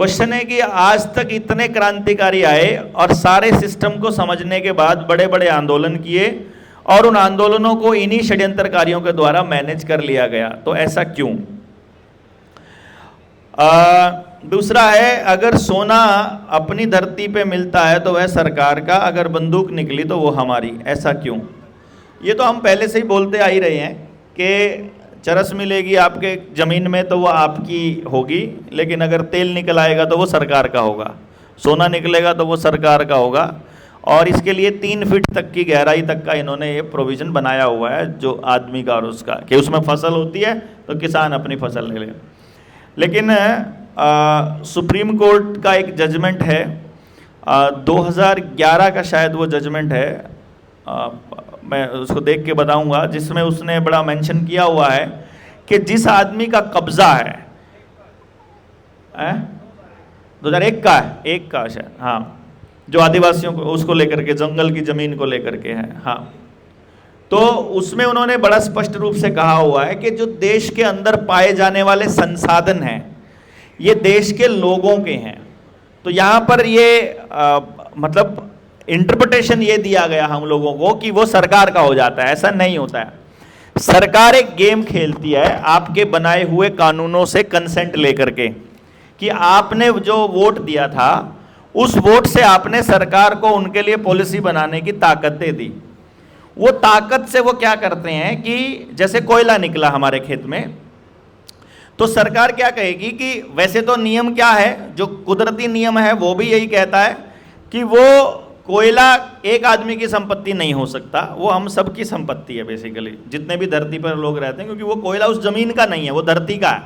Question है कि आज तक इतने क्रांतिकारी आए और सारे सिस्टम को समझने के बाद बड़े बड़े आंदोलन किए और उन आंदोलनों को इन्हीं षड्यंत्रकारियों के द्वारा मैनेज कर लिया गया, तो ऐसा क्यों? दूसरा है, अगर सोना अपनी धरती पे मिलता है तो वह सरकार का, अगर बंदूक निकली तो वो हमारी, ऐसा क्यों? ये तो हम पहले से ही बोलते आ ही रहे हैं कि चरस मिलेगी आपके ज़मीन में तो वो आपकी होगी, लेकिन अगर तेल निकल आएगा तो वो सरकार का होगा, सोना निकलेगा तो वो सरकार का होगा। और इसके लिए 3 फीट तक की गहराई तक का इन्होंने ये प्रोविज़न बनाया हुआ है जो आदमी का और उसका, कि उसमें फसल होती है तो किसान अपनी फसल ले ले। लेकिन सुप्रीम कोर्ट का एक जजमेंट है, 2011 का शायद वो जजमेंट है, मैं उसको देख के बताऊंगा, जिसमें उसने बड़ा मेंशन किया हुआ है कि जिस आदमी का कब्जा है 2001 का है, एक का शायद, हाँ, जो आदिवासियों को उसको लेकर के, जंगल की जमीन को लेकर के है, हाँ, तो उसमें उन्होंने बड़ा स्पष्ट रूप से कहा हुआ है कि जो देश के अंदर पाए जाने वाले संसाधन हैं ये देश के लोगों के हैं। तो यहाँ पर ये मतलब इंटरप्रिटेशन ये दिया गया हम लोगों को कि वो सरकार का हो जाता है, ऐसा नहीं होता है। सरकार एक गेम खेलती है आपके बनाए हुए कानूनों से कंसेंट लेकर के, कि आपने जो वोट दिया था उस वोट से आपने सरकार को उनके लिए पॉलिसी बनाने की ताकत दे दी। वो ताकत से वो क्या करते हैं कि जैसे कोयला निकला हमारे खेत में, तो सरकार क्या कहेगी कि वैसे तो नियम क्या है, जो कुदरती नियम है वो भी यही कहता है कि वो कोयला एक आदमी की संपत्ति नहीं हो सकता, वो हम सबकी संपत्ति है बेसिकली, जितने भी धरती पर लोग रहते हैं, क्योंकि वो कोयला उस जमीन का नहीं है, वो धरती का है।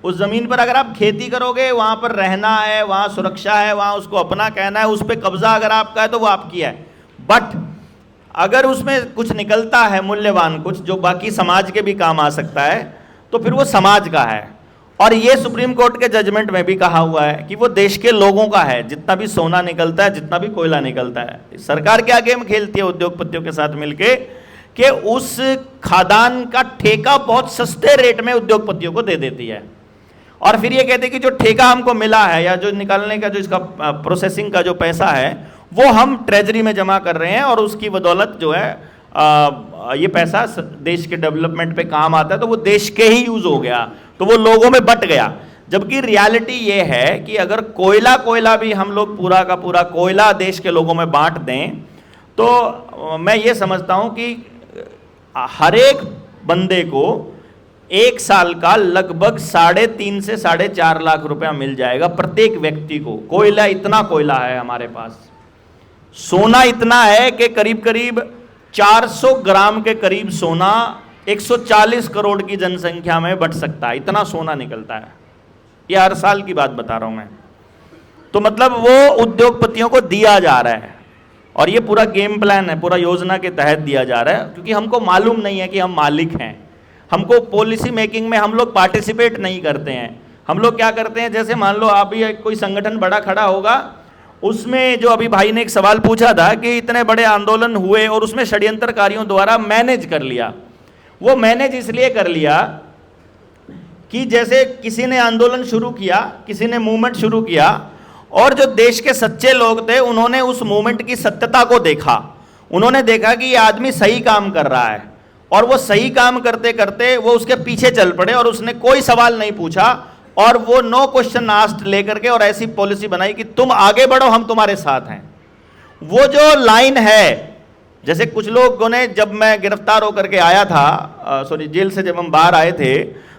उस जमीन पर अगर आप खेती करोगे, वहां पर रहना है, वहां सुरक्षा है, वहां उसको अपना कहना है, उस पर कब्जा अगर आपका है तो वो आपकी है। बट अगर उसमें कुछ निकलता है मूल्यवान, कुछ जो बाकी समाज के भी काम आ सकता है, तो फिर वो समाज का है। और ये सुप्रीम कोर्ट के जजमेंट में भी कहा हुआ है कि वो देश के लोगों का है, जितना भी सोना निकलता है, जितना भी कोयला निकलता है। सरकार क्या गेम खेलती है उद्योगपतियों के साथ मिलके कि उस खादान का ठेका बहुत सस्ते रेट में उद्योगपतियों को दे देती है, और फिर ये कहते हैं कि जो ठेका हमको मिला है या जो निकालने का जो इसका प्रोसेसिंग का जो पैसा है वो हम ट्रेजरी में जमा कर रहे हैं, और उसकी बदौलत जो है ये पैसा देश के डेवलपमेंट पे काम आता है, तो वो देश के ही यूज हो गया, तो वो लोगों में बट गया। जबकि रियलिटी ये है कि अगर कोयला भी हम लोग पूरा का पूरा कोयला देश के लोगों में बांट दें, तो मैं ये समझता हूं कि हर एक बंदे को 1 साल का लगभग 3.5 से 4.5 लाख रुपया मिल जाएगा प्रत्येक व्यक्ति को। कोयला, इतना कोयला है हमारे पास। सोना इतना है कि करीब करीब 400 ग्राम के करीब सोना 140 करोड़ की जनसंख्या में बट सकता है, इतना सोना निकलता है। ये हर साल की बात बता रहा हूं मैं। तो मतलब वो उद्योगपतियों को दिया जा रहा है, और ये पूरा गेम प्लान है, पूरा योजना के तहत दिया जा रहा है, क्योंकि हमको मालूम नहीं है कि हम मालिक हैं। हमको पॉलिसी मेकिंग में हम लोग पार्टिसिपेट नहीं करते हैं। हम लोग क्या करते हैं, जैसे मान लो आप ही कोई संगठन बड़ा खड़ा होगा, उसमें जो अभी भाई ने एक सवाल पूछा था कि इतने बड़े आंदोलन हुए और उसमें षड्यंत्रकारियों द्वारा मैनेज कर लिया। वो मैनेज इसलिए कर लिया कि जैसे किसी ने आंदोलन शुरू किया, किसी ने मूवमेंट शुरू किया, और जो देश के सच्चे लोग थे उन्होंने उस मूवमेंट की सत्यता को देखा। उन्होंने देखा कि ये आदमी सही काम कर रहा है, और वो सही काम करते करते वो उसके पीछे चल पड़े, और उसने कोई सवाल नहीं पूछा, और वो नो क्वेश्चन आस्क्ड लेकर के और ऐसी पॉलिसी बनाई कि तुम आगे बढ़ो, हम तुम्हारे साथ हैं। वो जो लाइन है, जैसे कुछ लोगों ने, जब मैं गिरफ्तार होकर के आया था, सॉरी जेल से जब हम बाहर आए थे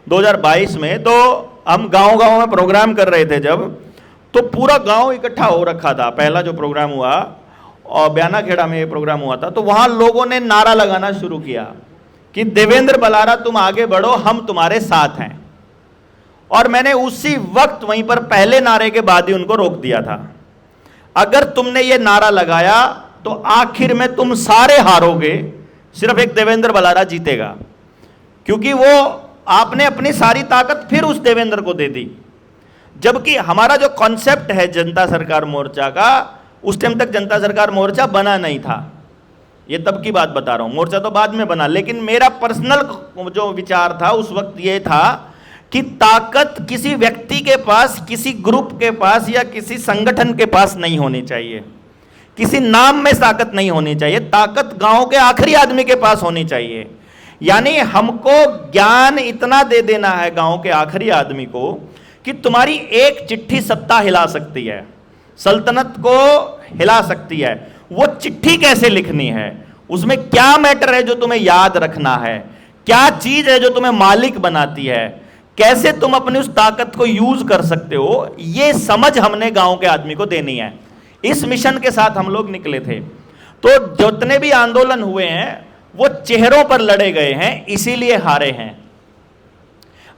2022 में, तो हम गांव-गांव में प्रोग्राम कर रहे थे जब, तो पूरा गांव इकट्ठा हो रखा था। पहला जो प्रोग्राम हुआ और बयाना खेड़ा में ये प्रोग्राम हुआ था, तो वहां लोगों ने नारा लगाना शुरू किया कि देवेंद्र बलारा तुम आगे बढ़ो, हम तुम्हारे साथ हैं। और मैंने उसी वक्त वहीं पर पहले नारे के बाद ही उनको रोक दिया था। अगर तुमने ये नारा लगाया तो आखिर में तुम सारे हारोगे, सिर्फ एक देवेंद्र बलारा जीतेगा, क्योंकि वो आपने अपनी सारी ताकत फिर उस देवेंद्र को दे दी। जबकि हमारा जो कॉन्सेप्ट है जनता सरकार मोर्चा का, उस टाइम तक जनता सरकार मोर्चा बना नहीं था। ये तब की बात बता रहा हूं, मोर्चा तो बाद में बना। लेकिन मेरा पर्सनल जो विचार था उस वक्त ये था कि ताकत किसी व्यक्ति के पास, किसी ग्रुप के पास या किसी संगठन के पास नहीं होनी चाहिए। किसी नाम में ताकत नहीं होनी चाहिए, ताकत गांव के आखिरी आदमी के पास होनी चाहिए। यानी हमको ज्ञान इतना दे देना है गांव के आखिरी आदमी को कि तुम्हारी एक चिट्ठी सत्ता हिला सकती है, सल्तनत को हिला सकती है। वो चिट्ठी कैसे लिखनी है, उसमें क्या मैटर है जो तुम्हें याद रखना है, क्या चीज है जो तुम्हें मालिक बनाती है, कैसे तुम अपनी उस ताकत को यूज कर सकते हो, ये समझ हमने गांव के आदमी को देनी है। इस मिशन के साथ हम लोग निकले थे। तो जितने भी आंदोलन हुए हैं वो चेहरों पर लड़े गए हैं, इसीलिए हारे हैं।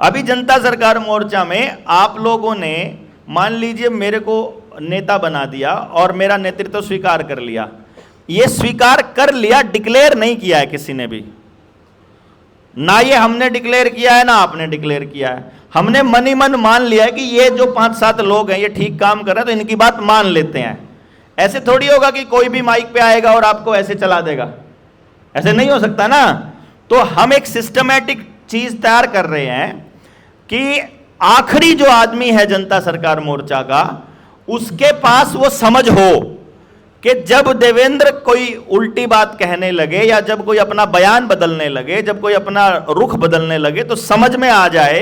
अभी जनता सरकार मोर्चा में आप लोगों ने मान लीजिए मेरे को नेता बना दिया और मेरा नेतृत्व स्वीकार कर लिया। ये स्वीकार कर लिया, डिक्लेयर नहीं किया है किसी ने भी, ना ये हमने डिक्लेयर किया है ना आपने डिक्लेयर किया है। हमने मन ही मन मान लिया है कि ये जो 5-7 लोग हैं ये ठीक काम कर रहे हैं तो इनकी बात मान लेते हैं। ऐसे थोड़ी होगा कि कोई भी माइक पे आएगा और आपको ऐसे चला देगा, ऐसे नहीं हो सकता ना। तो हम एक सिस्टमैटिक चीज तैयार कर रहे हैं कि आखिरी जो आदमी है जनता सरकार मोर्चा का, उसके पास वो समझ हो कि जब देवेंद्र कोई उल्टी बात कहने लगे या जब कोई अपना बयान बदलने लगे, जब कोई अपना रुख बदलने लगे तो समझ में आ जाए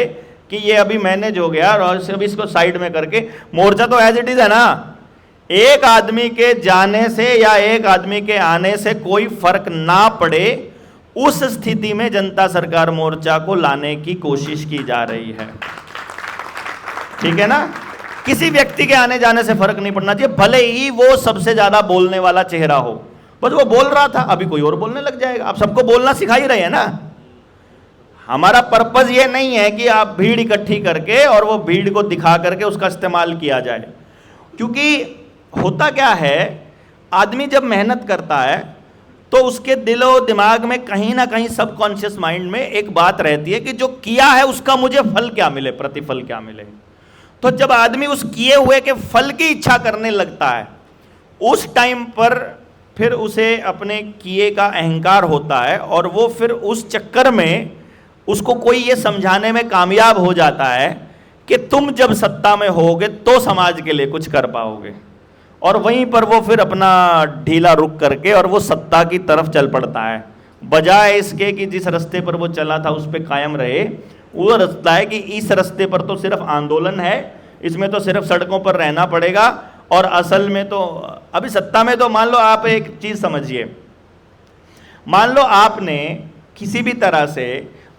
कि ये अभी मैनेज हो गया और अभी इसको साइड में करके मोर्चा तो एज इट इज है ना। एक आदमी के जाने से या एक आदमी के आने से कोई फर्क ना पड़े, उस स्थिति में जनता सरकार मोर्चा को लाने की कोशिश की जा रही है। ठीक है ना। किसी व्यक्ति के आने जाने से फर्क नहीं पड़ना चाहिए, भले ही वो सबसे ज्यादा बोलने वाला चेहरा हो। बस वो बोल रहा था, अभी कोई और बोलने लग जाएगा। आप सबको बोलना सिखा ही रहे हैं ना। हमारा पर्पज ये नहीं है कि आप भीड़ इकट्ठी करके और वो भीड़ को दिखा करके उसका इस्तेमाल किया जाए। क्योंकि होता क्या है, आदमी जब मेहनत करता है तो उसके दिलो दिमाग में कहीं ना कहीं सबकॉन्शियस माइंड में एक बात रहती है कि जो किया है उसका मुझे फल क्या मिले, प्रतिफल क्या मिले। तो जब आदमी उस किए हुए के फल की इच्छा करने लगता है, उस टाइम पर फिर उसे अपने किए का अहंकार होता है और वो फिर उस चक्कर में उसको कोई ये समझाने में कामयाब हो जाता है कि तुम जब सत्ता में होगे तो समाज के लिए कुछ कर पाओगे, और वहीं पर वो फिर अपना ढीला रुक करके और वो सत्ता की तरफ चल पड़ता है, बजाय इसके कि जिस रास्ते पर वो चला था उस पर कायम रहे। वो रास्ता है कि इस रास्ते पर तो सिर्फ आंदोलन है, इसमें तो सिर्फ सड़कों पर रहना पड़ेगा। और असल में तो अभी सत्ता में तो मान लो आप एक चीज समझिए, मान लो आपने किसी भी तरह से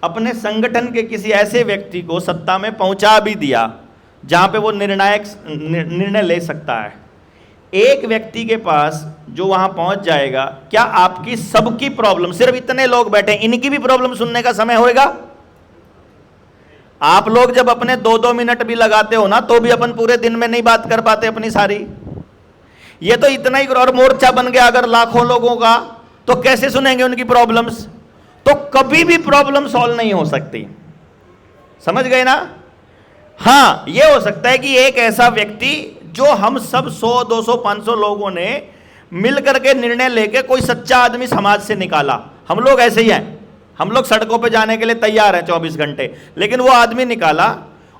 अपने संगठन के किसी ऐसे व्यक्ति को सत्ता में पहुंचा भी दिया जहां पे वो निर्णय ले सकता है। एक व्यक्ति के पास जो वहां पहुंच जाएगा, क्या आपकी सबकी प्रॉब्लम, सिर्फ इतने लोग बैठे इनकी भी प्रॉब्लम सुनने का समय होएगा? आप लोग जब अपने 2-2 मिनट भी लगाते हो ना, तो भी अपन पूरे दिन में नहीं बात कर पाते अपनी सारी। ये तो इतना ही, और मोर्चा बन गया अगर लाखों लोगों का, तो कैसे सुनेंगे उनकी प्रॉब्लम्स? तो कभी भी प्रॉब्लम सॉल्व नहीं हो सकती। समझ गए ना। हाँ, ये हो सकता है कि एक ऐसा व्यक्ति जो हम सब 100, 200, 500 लोगों ने मिल करके निर्णय लेके कोई सच्चा आदमी समाज से निकाला। हम लोग ऐसे ही हैं, हम लोग सड़कों पे जाने के लिए तैयार हैं 24 घंटे, लेकिन वो आदमी निकाला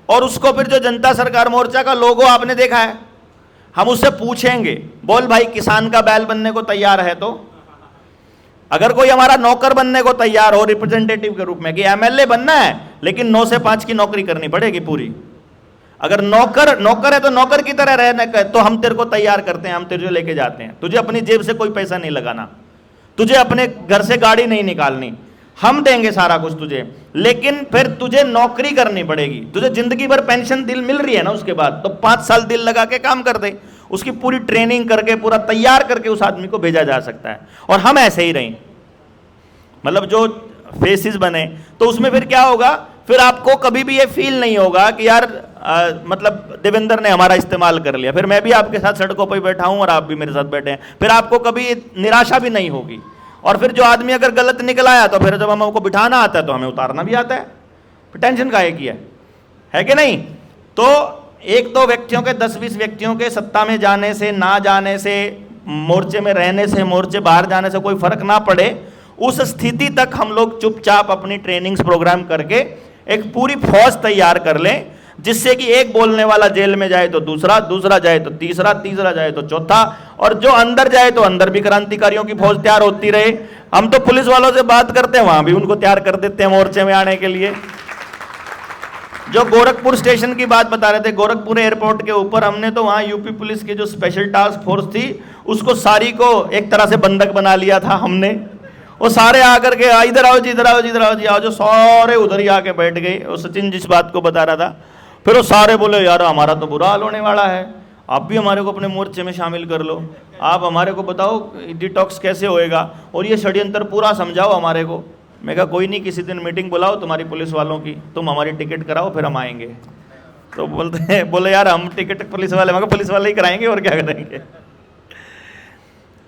और उसको फिर जो जनता सरकार मोर्चा का लोगो आपने देखा है, हम उससे पूछेंगे, बोल भाई किसान का बैल बनने को तैयार है? तो अगर कोई हमारा नौकर बनने को तैयार हो रिप्रेजेंटेटिव के रूप में, कि एमएलए बनना है लेकिन 9 से 5 की नौकरी करनी पड़ेगी पूरी, अगर नौकर है तो नौकर की तरह रहने का, तो हम तेरे को तैयार करते हैं, हम तुझे लेके जाते हैं। तुझे अपनी जेब से कोई पैसा नहीं लगाना, तुझे अपने घर से गाड़ी नहीं निकालनी, हम देंगे सारा कुछ तुझे, लेकिन फिर तुझे नौकरी करनी पड़ेगी। तुझे जिंदगी भर पेंशन दिल मिल रही है ना, उसके बाद तो 5 साल दिल लगा के काम कर दे, उसकी पूरी ट्रेनिंग करके पूरा तैयार करके उस आदमी को भेजा जा सकता है। और हम ऐसे ही रहें, मतलब जो फेसेस बने, तो उसमें फिर क्या होगा, फिर आपको कभी भी ये फील नहीं होगा कि यार मतलब देवेंद्र ने हमारा इस्तेमाल कर लिया, फिर मैं भी आपके साथ सड़कों पर बैठा हूं और आप भी मेरे साथ बैठे हैं, फिर आपको कभी निराशा भी नहीं होगी। और फिर जो आदमी अगर गलत निकल आया तो फिर जब हमको बिठाना आता है तो हमें उतारना भी आता है, फिर टेंशन काहे की है कि नहीं। तो 1-2 व्यक्तियों के 10-20 व्यक्तियों के सत्ता में जाने से, ना जाने से, मोर्चे में रहने से, मोर्चे बाहर जाने से कोई फर्क ना पड़े, उस स्थिति तक हम लोग चुपचाप अपनी ट्रेनिंग्स प्रोग्राम करके एक पूरी फौज तैयार कर लें, जिससे कि एक बोलने वाला जेल में जाए तो दूसरा, दूसरा जाए तो तीसरा, तीसरा जाए तो चौथा, और जो अंदर जाए तो अंदर भी क्रांतिकारियों की फौज तैयार होती रहे। हम तो पुलिस वालों से बात करते हैं, वहां भी उनको तैयार कर देते हैं मोर्चे में आने के लिए। जो गोरखपुर स्टेशन की बात बता रहे थे, गोरखपुर एयरपोर्ट के ऊपर हमने तो वहां यूपी पुलिस की जो स्पेशल टास्क फोर्स थी उसको सारी को एक तरह से बंधक बना लिया था हमने। वो सारे आकर के इधर आओ जी, इधर आओ जी, इधर आओ जी, आओ, जो सारे उधर ही आके बैठ गए। वो सचिन जिस बात को बता रहा था, फिर वो सारे बोले यार हमारा तो बुरा हाल होने वाला है, आप भी हमारे को अपने मोर्चे में शामिल कर लो, आप हमारे को बताओ डिटॉक्स कैसे होएगा, और ये षड्यंत्र पूरा समझाओ हमारे को। मैं कहा कोई नहीं, किसी दिन मीटिंग बुलाओ तुम्हारी पुलिस वालों की, तुम हमारी टिकट कराओ फिर हम आएंगे। तो बोले यार हम टिकट पुलिस वाले, मगर पुलिस वाले ही कराएंगे और क्या करेंगे।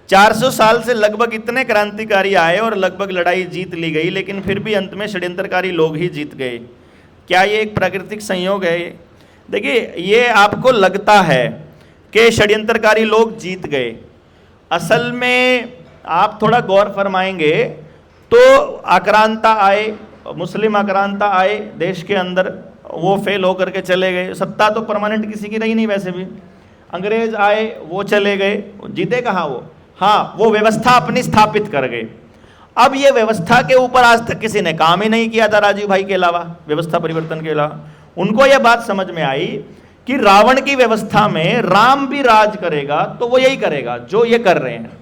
400 साल से लगभग इतने क्रांतिकारी आए और लगभग लड़ाई जीत ली गई, लेकिन फिर भी अंत में षड्यंत्रकारी लोग ही जीत गए। क्या ये एक प्राकृतिक संयोग है? देखिए, ये आपको लगता है कि षड्यंत्रकारी लोग जीत गए, असल में आप थोड़ा गौर फरमाएंगे तो आक्रांता आए, मुस्लिम आक्रांता आए देश के अंदर, वो फेल होकर के चले गए। सत्ता तो परमानेंट किसी की रही नहीं वैसे भी। अंग्रेज आए, वो चले गए, जीते कहाँ वो? हाँ, वो व्यवस्था अपनी स्थापित कर गए। अब ये व्यवस्था के ऊपर आज तक किसी ने काम ही नहीं किया था राजीव भाई के अलावा, व्यवस्था परिवर्तन के अलावा। उनको यह बात समझ में आई कि रावण की व्यवस्था में राम भी राज करेगा तो वो यही करेगा जो ये कर रहे हैं।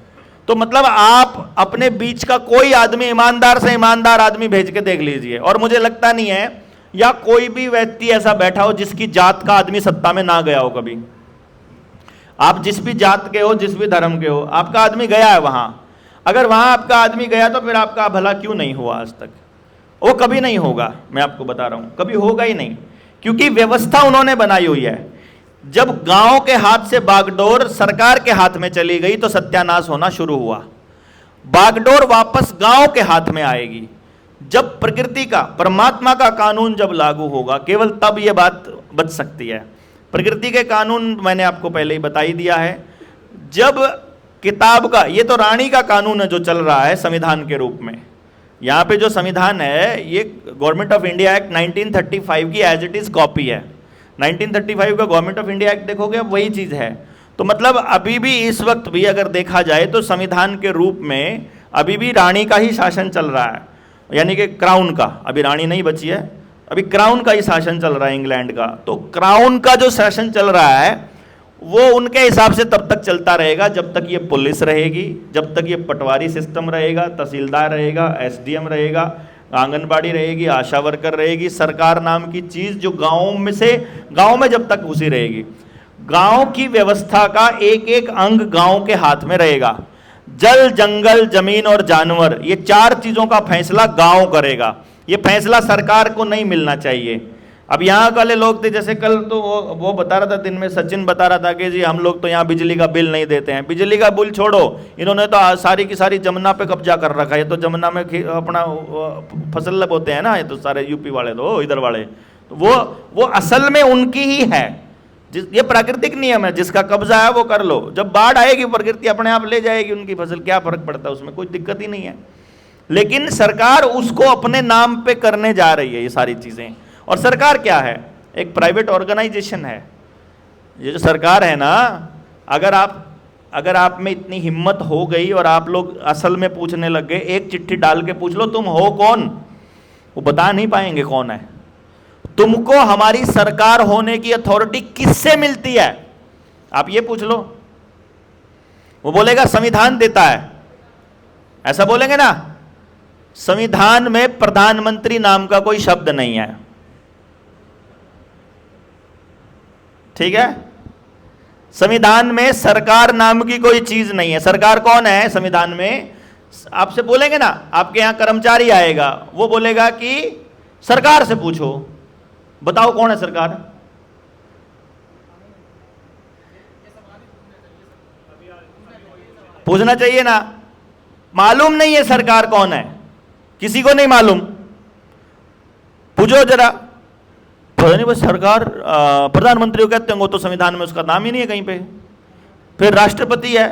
तो मतलब आप अपने बीच का कोई आदमी, ईमानदार से ईमानदार आदमी भेज के देख लीजिए, और मुझे लगता नहीं है या कोई भी व्यक्ति ऐसा बैठा हो जिसकी जात का आदमी सत्ता में ना गया हो कभी। आप जिस भी जात के हो, जिस भी धर्म के हो, आपका आदमी गया है वहां। अगर वहां आपका आदमी गया तो फिर आपका भला क्यों नहीं हुआ आज तक? वो कभी नहीं होगा, मैं आपको बता रहा हूं, कभी होगा ही नहीं, क्योंकि व्यवस्था उन्होंने बनाई हुई है। जब गांव के हाथ से बागडोर सरकार के हाथ में चली गई तो सत्यानाश होना शुरू हुआ। बागडोर वापस गांव के हाथ में आएगी जब प्रकृति का, परमात्मा का कानून जब लागू होगा, केवल तब यह बात बच सकती है। प्रकृति के कानून मैंने आपको पहले ही बता ही दिया है। जब किताब का, ये तो रानी का कानून है जो चल रहा है संविधान के रूप में। यहाँ पे जो संविधान है ये गवर्नमेंट ऑफ इंडिया एक्ट 1935 की एज इट इज कॉपी है। 1935 का गवर्नमेंट ऑफ इंडिया एक्ट देखोगे अब वही चीज है। तो मतलब अभी भी, इस वक्त भी अगर देखा जाए तो संविधान के रूप में अभी भी रानी का ही शासन चल रहा है, यानी कि क्राउन का। अभी रानी नहीं बची है, अभी क्राउन का ही शासन चल रहा है इंग्लैंड का। तो क्राउन का जो शासन चल रहा है वो उनके हिसाब से तब तक चलता रहेगा जब तक ये पुलिस रहेगी, जब तक ये पटवारी सिस्टम रहेगा, तहसीलदार रहेगा, एसडीएम रहेगा, आंगनबाड़ी रहेगी, आशा वर्कर रहेगी, सरकार नाम की चीज जो गांव में से गांव में जब तक घुसी रहेगी। गांव की व्यवस्था का एक एक अंग गांव के हाथ में रहेगा। जल, जंगल, जमीन और जानवर, ये 4 चीजों का फैसला गांव करेगा। ये फैसला सरकार को नहीं मिलना चाहिए। अब यहाँ वाले लोग थे, जैसे कल तो वो बता रहा था, दिन में सचिन बता रहा था कि जी हम लोग तो यहाँ बिजली का बिल नहीं देते हैं। बिजली का बिल छोड़ो, इन्होंने तो सारी की सारी जमुना पे कब्जा कर रखा है। ये तो जमुना में अपना फसल बोते हैं ना, ये तो सारे यूपी वाले, तो इधर वाले, तो वो असल में उनकी ही है। ये प्राकृतिक नियम है, जिसका कब्जा है वो कर लो। जब बाढ़ आएगी प्रकृति अपने आप ले जाएगी उनकी फसल, क्या फर्क पड़ता है उसमें, कोई दिक्कत ही नहीं है। लेकिन सरकार उसको अपने नाम पे करने जा रही है ये सारी चीजें। और सरकार क्या है? एक प्राइवेट ऑर्गेनाइजेशन है। ये जो सरकार है ना, अगर आप में इतनी हिम्मत हो गई और आप लोग असल में पूछने लग गए, एक चिट्ठी डाल के पूछ लो तुम हो कौन, वो बता नहीं पाएंगे कौन है। तुमको हमारी सरकार होने की अथॉरिटी किससे मिलती है, आप ये पूछ लो। वो बोलेगा संविधान देता है, ऐसा बोलेंगे ना। संविधान में प्रधानमंत्री नाम का कोई शब्द नहीं है, ठीक है। संविधान में सरकार नाम की कोई चीज नहीं है। सरकार कौन है संविधान में? आपसे बोलेंगे ना, आपके यहां कर्मचारी आएगा, वो बोलेगा कि सरकार से पूछो, बताओ कौन है सरकार। पूछना चाहिए ना। मालूम नहीं है सरकार कौन है, किसी को नहीं मालूम। पूछो जरा, पता नहीं बस सरकार प्रधानमंत्री को कहते होंगे, तो संविधान में उसका नाम ही नहीं है कहीं पे। फिर राष्ट्रपति है,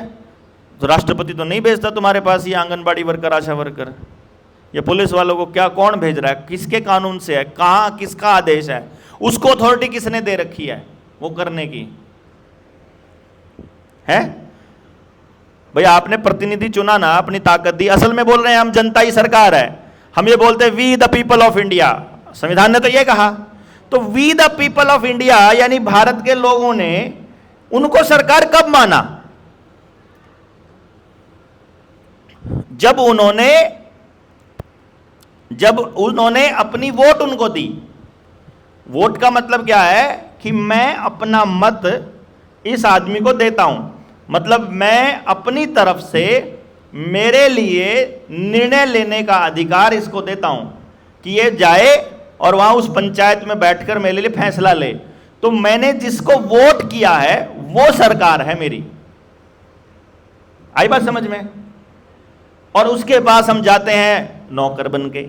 तो राष्ट्रपति तो नहीं भेजता तुम्हारे पास ये आंगनबाड़ी वर्कर, आशा वर्कर, ये पुलिस वालों को क्या कौन भेज रहा है, किसके कानून से है, कहाँ किसका आदेश है, उसको अथॉरिटी किसने दे रखी है वो करने की? है भाई, आपने प्रतिनिधि चुना ना, अपनी ताकत दी। असल में बोल रहे हैं हम जनता ही सरकार है। हम ये बोलते हैं we the people of India, संविधान ने तो ये कहा। तो we the people of India यानी भारत के लोगों ने उनको सरकार कब माना? जब उन्होंने अपनी वोट उनको दी। वोट का मतलब क्या है कि मैं अपना मत इस आदमी को देता हूं, मतलब मैं अपनी तरफ से मेरे लिए निर्णय लेने का अधिकार इसको देता हूं कि ये जाए और वहां उस पंचायत में बैठकर मेरे लिए फैसला ले। तो मैंने जिसको वोट किया है वो सरकार है मेरी। आई बात समझ में? और उसके पास हम जाते हैं नौकर बन के,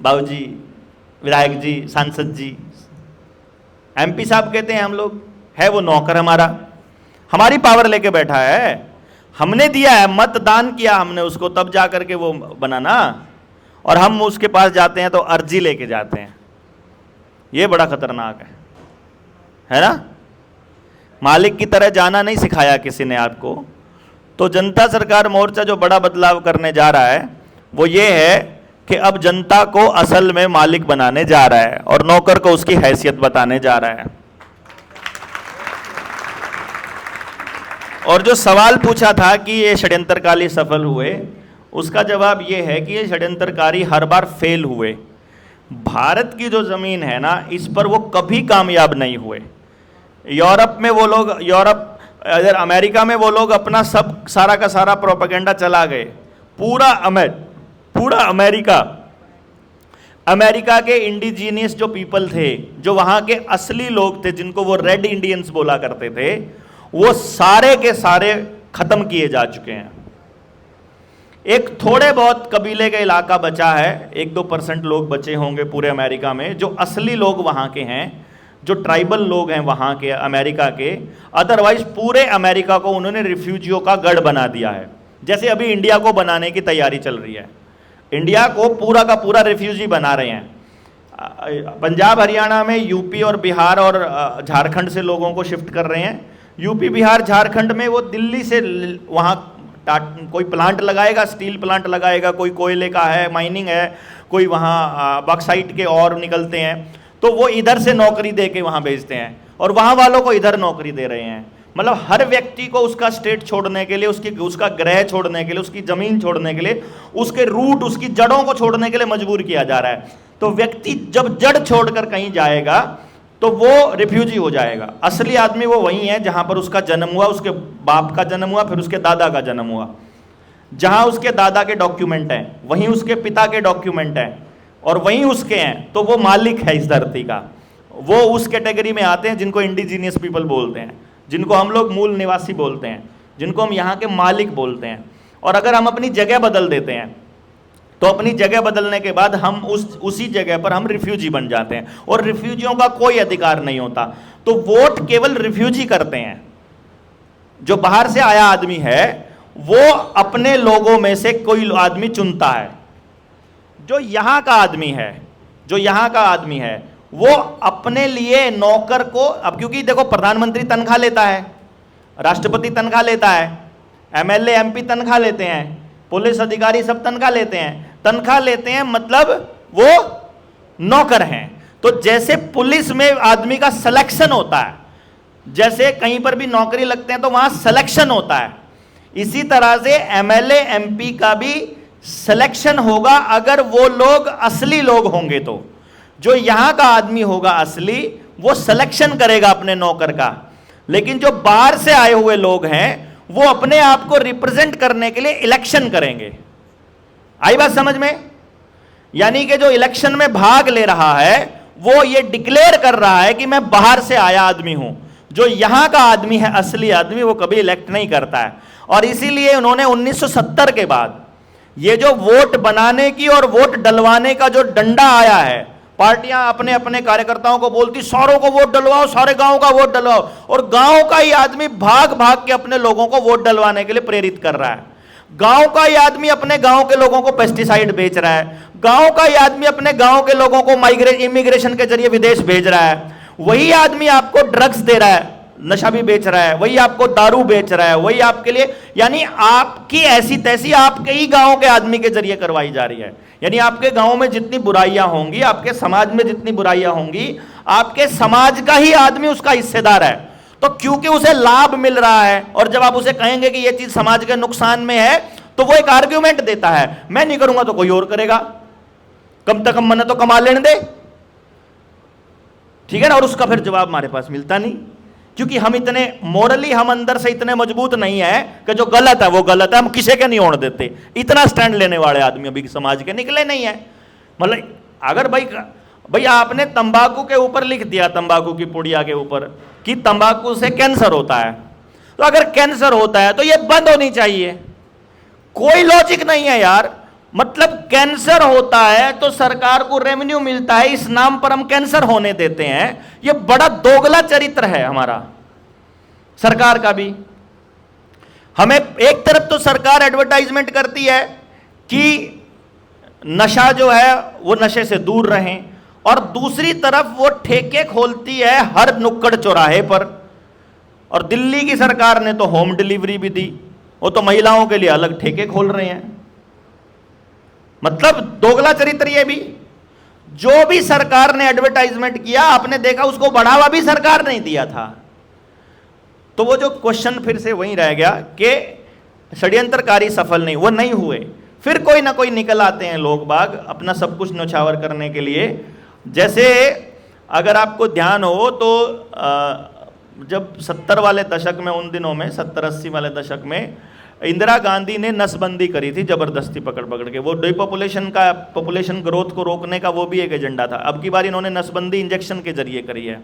बाबूजी, विधायक जी, सांसद जी, एमपी साहब कहते हैं हम लोग, है वो नौकर हमारा, हमारी पावर लेके बैठा है। हमने दिया है, मतदान किया हमने उसको, तब जा करके वो बनाना। और हम उसके पास जाते हैं तो अर्जी लेके जाते हैं। ये बड़ा खतरनाक है ना? मालिक की तरह जाना नहीं सिखाया किसी ने आपको। तो जनता सरकार मोर्चा जो बड़ा बदलाव करने जा रहा है वो ये है कि अब जनता को असल में मालिक बनाने जा रहा है और नौकर को उसकी हैसियत बताने जा रहा है। और जो सवाल पूछा था कि ये षड्यंत्रकारी सफल हुए, उसका जवाब ये है कि ये षड्यंत्रकारी हर बार फेल हुए। भारत की जो जमीन है ना, इस पर वो कभी कामयाब नहीं हुए। यूरोप में वो लोग, इधर अमेरिका में वो लोग अपना सब सारा का सारा प्रोपेगेंडा चला गए। पूरा अमेरिका के इंडिजीनियस जो पीपल थे, जो वहां के असली लोग थे, जिनको वो रेड इंडियंस बोला करते थे, वो सारे के सारे खत्म किए जा चुके हैं। एक थोड़े बहुत कबीले का इलाका बचा है, 1-2% लोग बचे होंगे पूरे अमेरिका में, जो असली लोग वहां के हैं, जो ट्राइबल लोग हैं वहां के अमेरिका के। अदरवाइज पूरे अमेरिका को उन्होंने रिफ्यूजियों का गढ़ बना दिया है। जैसे अभी इंडिया को बनाने की तैयारी चल रही है, इंडिया को पूरा का पूरा रिफ्यूजी बना रहे हैं। पंजाब हरियाणा में यूपी और बिहार और झारखंड से लोगों को शिफ्ट कर रहे हैं। यूपी बिहार झारखंड में वो दिल्ली से वहाँ कोई प्लांट लगाएगा, स्टील प्लांट लगाएगा, कोई कोयले का है, माइनिंग है, कोई वहाँ बॉक्साइट के और निकलते हैं, तो वो इधर से नौकरी दे के वहाँ भेजते हैं और वहाँ वालों को इधर नौकरी दे रहे हैं। मतलब हर व्यक्ति को उसका स्टेट छोड़ने के लिए, उसका ग्रह छोड़ने के लिए, उसकी जमीन छोड़ने के लिए, उसके रूट, उसकी जड़ों को छोड़ने के लिए मजबूर किया जा रहा है। तो व्यक्ति जब जड़ छोड़कर कहीं जाएगा तो वो रिफ्यूजी हो जाएगा। असली आदमी वो वही है जहां पर उसका जन्म हुआ, उसके बाप का जन्म हुआ, फिर उसके दादा का जन्म हुआ। जहां उसके दादा के डॉक्यूमेंट हैं वहीं उसके पिता के डॉक्यूमेंट हैं और वहीं उसके हैं, तो वो मालिक है इस धरती का। वो उस कैटेगरी में आते हैं जिनको इंडिजीनियस पीपल बोलते हैं, जिनको हम लोग मूल निवासी बोलते हैं, जिनको हम यहाँ के मालिक बोलते हैं। और अगर हम अपनी जगह बदल देते हैं तो अपनी जगह बदलने के बाद हम उसी जगह पर हम रिफ्यूजी बन जाते हैं और रिफ्यूजियों का कोई अधिकार नहीं होता। तो वोट केवल रिफ्यूजी करते हैं। जो बाहर से आया आदमी है वो अपने लोगों में से कोई आदमी चुनता है। जो यहाँ का आदमी है वो अपने लिए नौकर को, अब क्योंकि देखो प्रधानमंत्री तनख्वाह लेता है, राष्ट्रपति तनख्वाह लेता है, एमएलए एमपी तनख्वाह लेते हैं, पुलिस अधिकारी सब तनख्वाह लेते हैं, मतलब वो नौकर हैं। तो जैसे पुलिस में आदमी का सिलेक्शन होता है, जैसे कहीं पर भी नौकरी लगते हैं तो वहां सिलेक्शन होता है, इसी तरह से एमएलए एमपी का भी सिलेक्शन होगा अगर वो लोग असली लोग होंगे। तो जो यहां का आदमी होगा असली, वो सिलेक्शन करेगा अपने नौकर का। लेकिन जो बाहर से आए हुए लोग हैं वो अपने आप को रिप्रेजेंट करने के लिए इलेक्शन करेंगे। आई बात समझ में? यानी कि जो इलेक्शन में भाग ले रहा है वो ये डिक्लेयर कर रहा है कि मैं बाहर से आया आदमी हूं। जो यहां का आदमी है, असली आदमी, वो कभी इलेक्ट नहीं करता है। और इसीलिए उन्होंने 1970 के बाद ये जो वोट बनाने की और वोट डलवाने का जो डंडा आया है, पार्टियां अपने अपने कार्यकर्ताओं को बोलती सारों को वोट डलवाओ, सारे गांव का वोट डलवाओ, और गांव का ही आदमी भाग भाग के अपने लोगों को वोट डलवाने के लिए प्रेरित कर रहा है। गांव का ही आदमी अपने गांव के लोगों को पेस्टिसाइड बेच रहा है, गांव का ही आदमी अपने गांव के लोगों को इमिग्रेशन के जरिए विदेश भेज रहा है, वही आदमी आपको ड्रग्स दे रहा है, नशा भी बेच रहा है, वही आपको दारू बेच रहा है, वही आपके लिए, यानी आपकी ऐसी तैसी आपके ही गांव के आदमी के जरिए करवाई जा रही है। यानी आपके गांव में जितनी बुराइयां होंगी, आपके समाज में जितनी बुराइयां होंगी, आपके समाज का ही आदमी उसका हिस्सेदार है। तो क्योंकि उसे लाभ मिल रहा है, और जब आप उसे कहेंगे कि यह चीज समाज के नुकसान में है, तो वो एक आर्ग्यूमेंट देता है, मैं नहीं करूंगा तो कोई और करेगा, कम से कम मैंने तो कमा लेने दे, ठीक है ना। और उसका फिर जवाब हमारे पास मिलता नहीं, क्योंकि हम इतने मोरली, हम अंदर से इतने मजबूत नहीं है कि जो गलत है वो गलत है, हम किसी के नहीं होने देते। इतना स्टैंड लेने वाले आदमी अभी समाज के निकले नहीं है। मतलब अगर भाई आपने तंबाकू के ऊपर लिख दिया, तंबाकू की पुड़िया के ऊपर, कि तंबाकू से कैंसर होता है, तो अगर कैंसर होता है तो ये बंद होनी चाहिए। कोई लॉजिक नहीं है यार। मतलब कैंसर होता है तो सरकार को रेवेन्यू मिलता है, इस नाम पर हम कैंसर होने देते हैं। यह बड़ा दोगला चरित्र है हमारा सरकार का भी। हमें एक तरफ तो सरकार एडवर्टाइजमेंट करती है कि नशा जो है वो नशे से दूर रहें, और दूसरी तरफ वो ठेके खोलती है हर नुक्कड़ चौराहे पर। और दिल्ली की सरकार ने तो होम डिलीवरी भी दी, वो तो महिलाओं के लिए अलग ठेके खोल रहे हैं। मतलब दोगला चरित्र ये भी। जो भी सरकार ने एडवर्टाइजमेंट किया, आपने देखा उसको बढ़ावा भी सरकार ने दिया था। तो वो जो क्वेश्चन फिर से वहीं रह गया कि षड्यंत्रकारी सफल नहीं, वो नहीं हुए। फिर कोई ना कोई निकल आते हैं लोग बाग अपना सब कुछ न्यौछावर करने के लिए। जैसे अगर आपको ध्यान हो तो जब 70 वाले दशक में, उन दिनों में 70-80 वाले दशक में इंदिरा गांधी ने नसबंदी करी थी जबरदस्ती पकड़ के। वो पॉपुलेशन ग्रोथ को रोकने का वो भी एक एजेंडा था। अब की बार इन्होंने नसबंदी इंजेक्शन के जरिए करी है।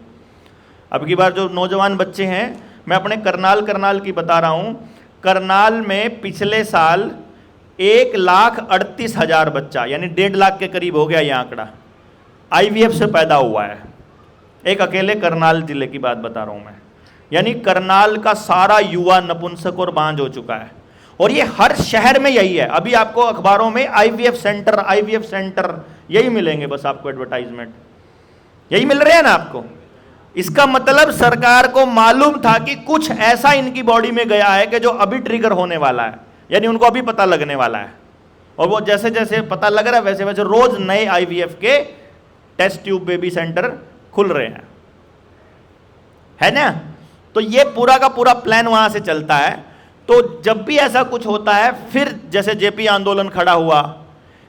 अब की बार जो नौजवान बच्चे हैं, मैं अपने करनाल की बता रहा हूँ, करनाल में पिछले साल 1,38,000 बच्चा, यानी 1.5 लाख के करीब हो गया ये आंकड़ा, IVF से पैदा हुआ है। एक अकेले करनाल जिले की बात बता रहा हूँ मैं। यानी करनाल का सारा युवा नपुंसक और बांझ हो चुका है। और ये हर शहर में यही है। अभी आपको अखबारों में IVF सेंटर यही मिलेंगे, बस आपको एडवर्टाइजमेंट यही मिल रहे हैं ना आपको। इसका मतलब सरकार को मालूम था कि कुछ ऐसा इनकी बॉडी में गया है कि जो अभी ट्रिगर होने वाला है, यानी उनको अभी पता लगने वाला है। और वो जैसे जैसे पता लग रहा है वैसे वैसे रोज नए IVF के टेस्ट ट्यूब बेबी सेंटर खुल रहे हैं, है ना। तो ये पूरा का पूरा प्लान वहां से चलता है। तो जब भी ऐसा कुछ होता है, फिर जैसे JP आंदोलन खड़ा हुआ,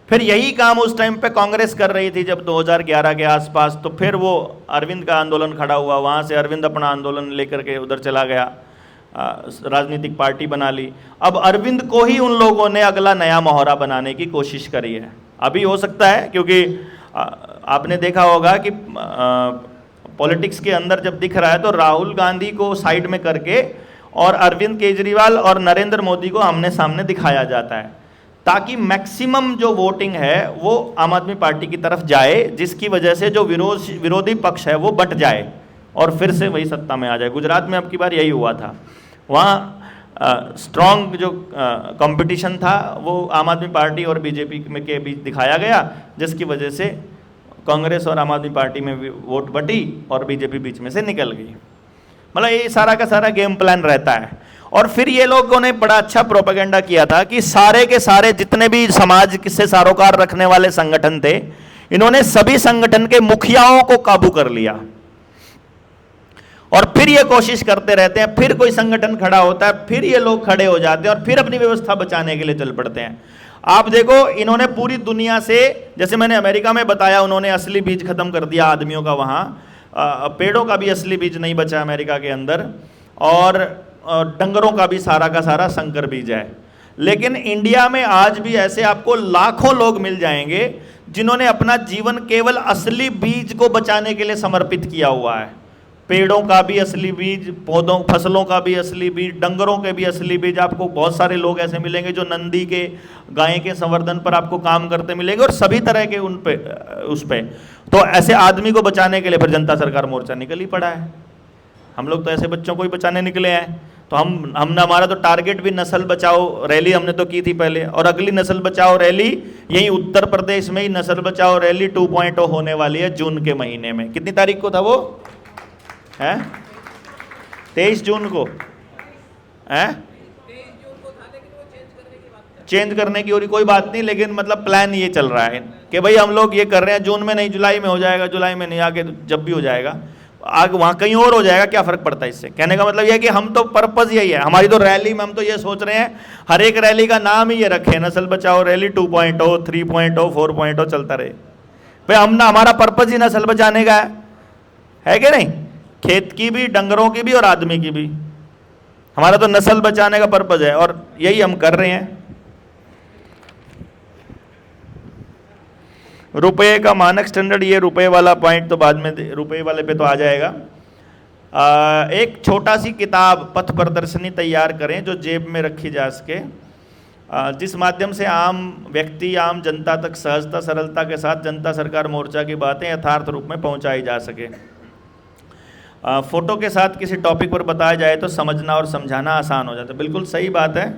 फिर यही काम उस टाइम पे कांग्रेस कर रही थी जब 2011 के आसपास, तो फिर वो अरविंद का आंदोलन खड़ा हुआ, वहाँ से अरविंद अपना आंदोलन लेकर के उधर चला गया, राजनीतिक पार्टी बना ली। अब अरविंद को ही उन लोगों ने अगला नया मोहरा बनाने की कोशिश करी है। अभी हो सकता है, क्योंकि आपने देखा होगा कि पॉलिटिक्स के अंदर जब दिख रहा है तो राहुल गांधी को साइड में करके और अरविंद केजरीवाल और नरेंद्र मोदी को आमने सामने दिखाया जाता है, ताकि मैक्सिमम जो वोटिंग है वो आम आदमी पार्टी की तरफ जाए, जिसकी वजह से जो विरोधी पक्ष है वो बट जाए और फिर से वही सत्ता में आ जाए। गुजरात में अब की बार यही हुआ था। वहाँ स्ट्रॉन्ग जो कंपटीशन था वो आम आदमी पार्टी और बीजेपी के बीच दिखाया गया, जिसकी वजह से कांग्रेस और आम आदमी पार्टी में वोट बटी और बीजेपी बीच में से निकल गई। मतलब ये सारा का सारा गेम प्लान रहता है। और फिर ये लोगों ने बड़ा अच्छा प्रोपेगेंडा किया था कि सारे के सारे जितने भी समाज से सरोकार रखने वाले संगठन थे, इन्होंने सभी संगठन के मुखियाओं को काबू कर लिया। और फिर ये कोशिश करते रहते हैं, फिर कोई संगठन खड़ा होता है, फिर ये लोग खड़े हो जाते हैं और फिर अपनी व्यवस्था बचाने के लिए चल पड़ते हैं। आप देखो, इन्होंने पूरी दुनिया से, जैसे मैंने अमेरिका में बताया, उन्होंने असली बीज खत्म कर दिया आदमियों का। वहाँ पेड़ों का भी असली बीज नहीं बचा अमेरिका के अंदर, और डंगरों का भी सारा का सारा संकर बीज है। लेकिन इंडिया में आज भी ऐसे आपको लाखों लोग मिल जाएंगे जिन्होंने अपना जीवन केवल असली बीज को बचाने के लिए समर्पित किया हुआ है। पेड़ों का भी असली बीज, पौधों फसलों का भी असली बीज, डंगरों के भी असली बीज। आपको बहुत सारे लोग ऐसे मिलेंगे जो नंदी के, गाय के संवर्धन पर आपको काम करते मिलेंगे, और सभी तरह के उन पे उस पे। तो ऐसे आदमी को बचाने के लिए फिर जनता सरकार मोर्चा निकल ही पड़ा है। हम लोग तो ऐसे बच्चों को ही बचाने निकले हैं तो हमने हमारा तो टारगेट भी नस्ल बचाओ रैली हमने तो की थी पहले, और अगली नस्ल बचाओ रैली यही उत्तर प्रदेश में ही नस्ल बचाओ रैली 2.0 होने वाली है जून के महीने में। कितनी तारीख को था वो? है 23 जून को है, चेंज करने की और कोई बात नहीं, लेकिन मतलब प्लान ये चल रहा है कि भाई हम लोग ये कर रहे हैं, जून में नहीं जुलाई में हो जाएगा, जुलाई में नहीं, आगे जब भी हो जाएगा, आगे वहाँ कहीं और हो जाएगा, क्या फर्क पड़ता है इससे। कहने का मतलब ये है कि हम तो पर्पज यही है हमारी तो रैली में, हम तो ये सोच रहे हैं हर एक रैली का नाम ही ये रखे, नस्ल बचाओ रैली 2.0, 3.0, 4.0 चलता रहे भाई। हम ना, हमारा पर्पज ही नस्ल बचाने का है कि नहीं, खेत की भी, डंगरों की भी और आदमी की भी, हमारा तो नस्ल बचाने का पर्पज है और यही हम कर रहे हैं। रुपए का मानक स्टैंडर्ड, ये रुपए वाला पॉइंट तो बाद में, रुपए वाले पे तो आ जाएगा। एक छोटा सी किताब पथ प्रदर्शनी तैयार करें जो जेब में रखी जा सके, जिस माध्यम से आम व्यक्ति, आम जनता तक सहजता सरलता के साथ जनता सरकार मोर्चा की बातें यथार्थ रूप में पहुंचाई जा सके। फोटो के साथ किसी टॉपिक पर बताया जाए तो समझना और समझाना आसान हो जाता है। बिल्कुल सही बात है,